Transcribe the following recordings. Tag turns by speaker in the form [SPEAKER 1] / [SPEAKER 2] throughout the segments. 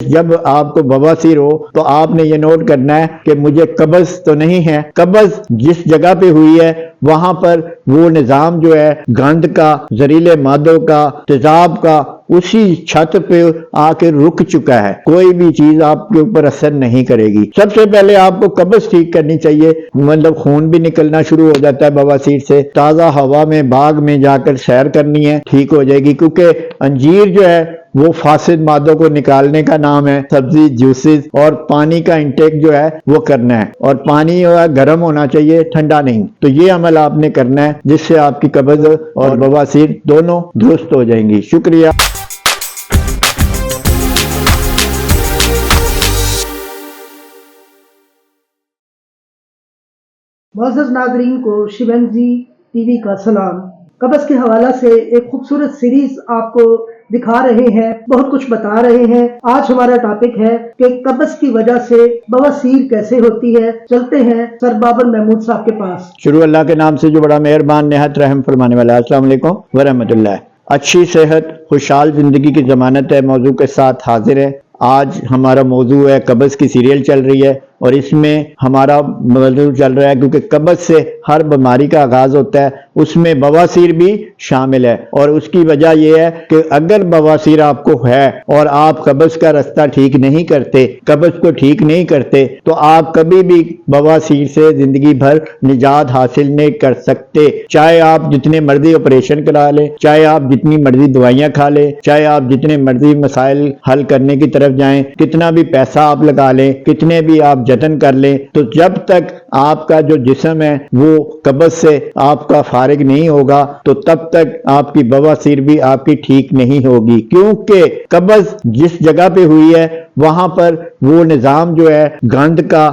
[SPEAKER 1] جب آپ کو بواسیر ہو تو آپ نے یہ نوٹ کرنا ہے کہ مجھے قبض تو نہیں ہے۔ قبض جس جگہ پہ ہوئی ہے وہاں پر وہ نظام جو ہے گند کا، زہریلے مادوں کا، تیزاب کا اسی چھت پہ آ کے رک چکا ہے، کوئی بھی چیز آپ کے اوپر اثر نہیں کرے گی۔ سب سے پہلے آپ کو قبض ٹھیک کرنی چاہیے، مطلب خون بھی نکلنا شروع ہو جاتا ہے بواسیر سے۔ تازہ ہوا میں باغ میں جا کر سیر کرنی ہے، ٹھیک ہو جائے گی، کیونکہ انجیر جو ہے وہ فاسد مادوں کو نکالنے کا نام ہے۔ سبزی، جوسز اور پانی کا انٹیک جو ہے وہ کرنا ہے، اور پانی گرم ہونا چاہیے، ٹھنڈا نہیں۔ تو یہ عمل آپ نے کرنا ہے جس سے آپ کی قبض اور بواسیر دونوں درست ہو جائیں گی۔ شکریہ۔
[SPEAKER 2] معزز ناظرین کو شیونجی ٹی وی کا سلام۔ قبض کے حوالہ سے ایک خوبصورت سیریز آپ کو دکھا رہے ہیں، بہت کچھ بتا رہے ہیں۔ آج ہمارا ٹاپک ہے کہ قبض کی وجہ سے بواسیر کیسے ہوتی ہے۔ چلتے ہیں سر بابر محمود صاحب کے پاس۔
[SPEAKER 1] شروع اللہ کے نام سے جو بڑا مہربان نہایت رحم فرمانے والا ہے۔ السلام علیکم ورحمۃ اللہ۔ اچھی صحت خوشحال زندگی کی ضمانت ہے موضوع کے ساتھ حاضر ہے۔ آج ہمارا موضوع ہے قبض کی سیریل چل رہی ہے، اور اس میں ہمارا موضوع چل رہا ہے کیونکہ قبض سے ہر بیماری کا آغاز ہوتا ہے، اس میں بواسیر بھی شامل ہے۔ اور اس کی وجہ یہ ہے کہ اگر بواسیر آپ کو ہے اور آپ قبض کا رستہ ٹھیک نہیں کرتے، قبض کو ٹھیک نہیں کرتے، تو آپ کبھی بھی بواسیر سے زندگی بھر نجات حاصل نہیں کر سکتے۔ چاہے آپ جتنے مرضی آپریشن کرا لیں، چاہے آپ جتنی مرضی دوائیاں کھا لیں، چاہے آپ جتنے مرضی مسائل حل کرنے کی طرف جائیں، کتنا بھی پیسہ آپ لگا لیں، کتنے بھی آپ جتن کر لیں، تو جب تک آپ کا جو جسم ہے وہ قبض سے آپ کا فارغ نہیں ہوگا تو تب تک آپ کی بواسیر بھی آپ کی ٹھیک نہیں ہوگی، کیونکہ قبض جس جگہ پہ ہوئی ہے وہاں پر وہ نظام جو ہے گند کا،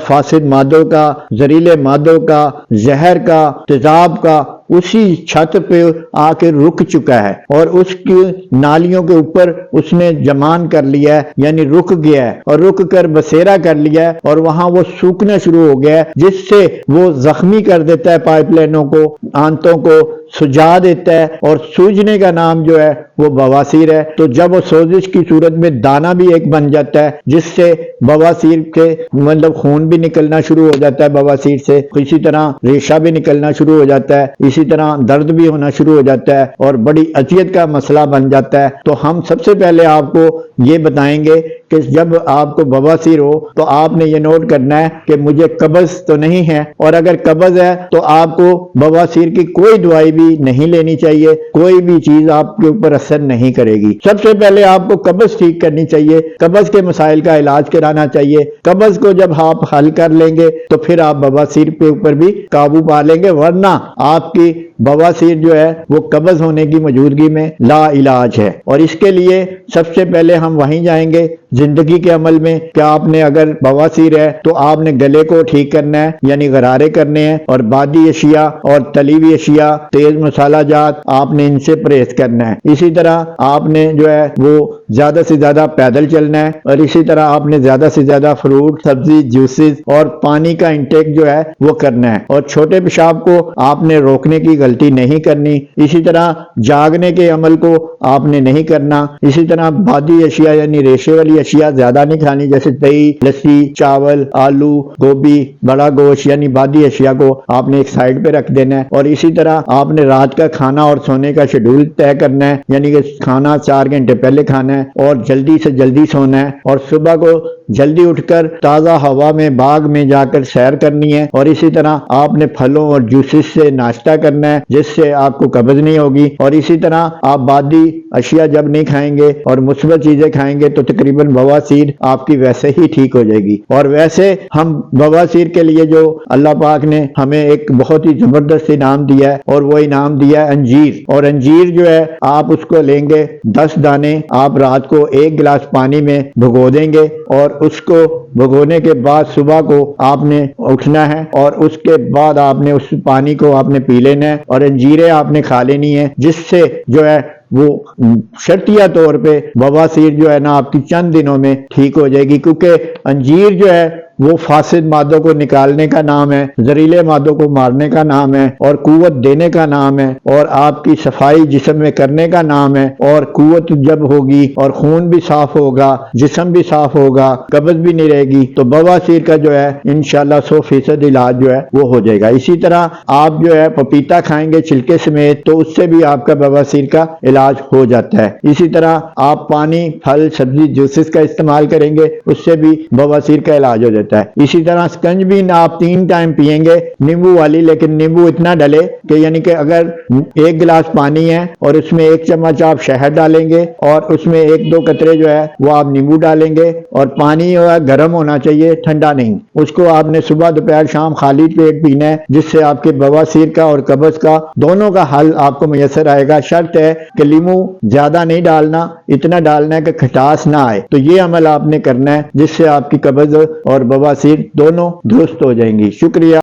[SPEAKER 1] فاسد مادوں کا، زہریلے مادوں کا، زہر کا، تیزاب کا اسی چھت پہ آ کے رک چکا ہے، اور اس کی نالیوں کے اوپر اس نے جمان کر لیا ہے، یعنی رک گیا ہے، اور رک کر بسیرا کر لیا ہے، اور وہاں وہ سوکھنا شروع ہو گیا ہے، جس سے وہ زخمی کر دیتا ہے پائپ لائنوں کو، آنتوں کو سجا دیتا ہے، اور سوجنے کا نام جو ہے وہ بواسیر ہے۔ تو جب وہ سوزش کی صورت میں دانہ بھی ایک بن جاتا ہے، جس سے بواسیر کے مطلب خون بھی نکلنا شروع ہو جاتا ہے بواسیر سے، اسی طرح ریشہ بھی نکلنا شروع ہو جاتا ہے، اسی طرح درد بھی ہونا شروع ہو جاتا ہے، اور بڑی اذیت کا مسئلہ بن جاتا ہے۔ تو ہم سب سے پہلے آپ کو یہ بتائیں گے کہ جب آپ کو بواسیر ہو تو آپ نے یہ نوٹ کرنا ہے کہ مجھے قبض تو نہیں ہے، اور اگر قبض ہے تو آپ کو بواسیر کی کوئی دوائی بھی نہیں لینی چاہیے، کوئی بھی چیز آپ کے اوپر اثر نہیں کرے گی۔ سب سے پہلے آپ کو قبض ٹھیک کرنی چاہیے، قبض کے مسائل کا علاج کرانا چاہیے۔ قبض کو جب آپ حل کر لیں گے تو پھر آپ بواسیر کے اوپر بھی قابو پا لیں گے، ورنہ آپ کی بواسیر جو ہے وہ قبض ہونے کی موجودگی میں لا علاج ہے۔ اور اس کے لیے سب سے پہلے ہم وہیں جائیں گے زندگی کے عمل میں کہ آپ نے اگر بواسیر ہے تو آپ نے گلے کو ٹھیک کرنا ہے، یعنی غرارے کرنے ہیں، اور بادی اشیاء اور تلی ہوئی اشیاء، تیز مسالہ جات آپ نے ان سے پرہیز کرنا ہے۔ اسی طرح آپ نے جو ہے وہ زیادہ سے زیادہ پیدل چلنا ہے، اور اسی طرح آپ نے زیادہ سے زیادہ فروٹ، سبزی، جوسز اور پانی کا انٹیک جو ہے وہ کرنا ہے، اور چھوٹے پیشاب کو آپ نے روکنے کی غلطی نہیں کرنی۔ اسی طرح جاگنے کے عمل کو آپ نے نہیں کرنا۔ اسی طرح بادی اشیاء یعنی ریشے والی اشیاء زیادہ نہیں کھانی، جیسے دہی، لسی، چاول، آلو، گوبھی، بڑا گوشت، یعنی بادی اشیاء کو آپ نے ایک سائیڈ پہ رکھ دینا ہے۔ اور اسی طرح آپ نے رات کا کھانا اور سونے کا شیڈول طے کرنا ہے، یعنی کہ کھانا 4 گھنٹے پہلے کھانا ہے، اور جلدی سے جلدی سونا ہے، اور صبح کو جلدی اٹھ کر تازہ ہوا میں باغ میں جا کر سیر کرنی ہے، اور اسی طرح آپ نے پھلوں اور جوسز سے ناشتہ کرنا ہے جس سے آپ کو قبض نہیں ہوگی۔ اور اسی طرح آپ بادی اشیاء جب نہیں کھائیں گے اور مثبت چیزیں کھائیں گے تو تقریباً بواسیر آپ کی ویسے ہی ٹھیک ہو جائے گی۔ اور ویسے ہم بواسیر کے لیے جو اللہ پاک نے ہمیں ایک بہت ہی زبردست انعام دیا ہے، اور وہ انعام دیا ہے انجیر۔ اور انجیر جو ہے آپ اس کو لیں گے 10 دانے، آپ رات کو 1 گلاس پانی میں بھگو دیں گے، اور اس کو بھگونے کے بعد صبح کو آپ نے اٹھنا ہے، اور اس کے بعد آپ نے اس پانی کو آپ نے پی لینا ہے، اور انجیریں آپ نے کھا لینی ہے، جس سے جو ہے وہ شرطیہ طور پہ بواسیر جو ہے نا آپ کی چند دنوں میں ٹھیک ہو جائے گی، کیونکہ انجیر جو ہے وہ فاسد مادوں کو نکالنے کا نام ہے، زہریلے مادوں کو مارنے کا نام ہے، اور قوت دینے کا نام ہے، اور آپ کی صفائی جسم میں کرنے کا نام ہے، اور قوت جب ہوگی اور خون بھی صاف ہوگا، جسم بھی صاف ہوگا، قبض بھی نہیں رہے گی، تو بواسیر کا جو ہے انشاءاللہ 100% علاج جو ہے وہ ہو جائے گا۔ اسی طرح آپ جو ہے پپیتا کھائیں گے چھلکے سمیت تو اس سے بھی آپ کا بواسیر کا علاج ہو جاتا ہے۔ اسی طرح آپ پانی، پھل، سبزی، جوسز کا استعمال کریں گے، اس سے بھی بواسیر کا علاج ہو جاتا ہے۔ اسی طرح سکنجبین آپ 3 ٹائم پیئیں گے نیمبو والی، لیکن نیمبو اتنا ڈلے کہ یعنی کہ اگر 1 گلاس پانی ہے اور اس میں 1 چمچ آپ شہد ڈالیں گے اور اس میں 1-2 قطرے جو ہے وہ آپ نیمبو ڈالیں گے، اور پانی گرم ہونا چاہیے، ٹھنڈا نہیں۔ اس کو آپ نے صبح دوپہر شام خالی پیٹ پینا ہے، جس سے آپ کے بواسیر کا اور قبض کا دونوں کا حل آپ کو میسر آئے گا۔ شرط ہے کہ لیمو زیادہ نہیں ڈالنا، اتنا ڈالنا ہے کہ کھٹاس نہ آئے۔ تو یہ عمل آپ نے کرنا ہے جس سے آپ کی قبض اور بواسیر دونوں درست ہو جائیں گی۔ شکریہ۔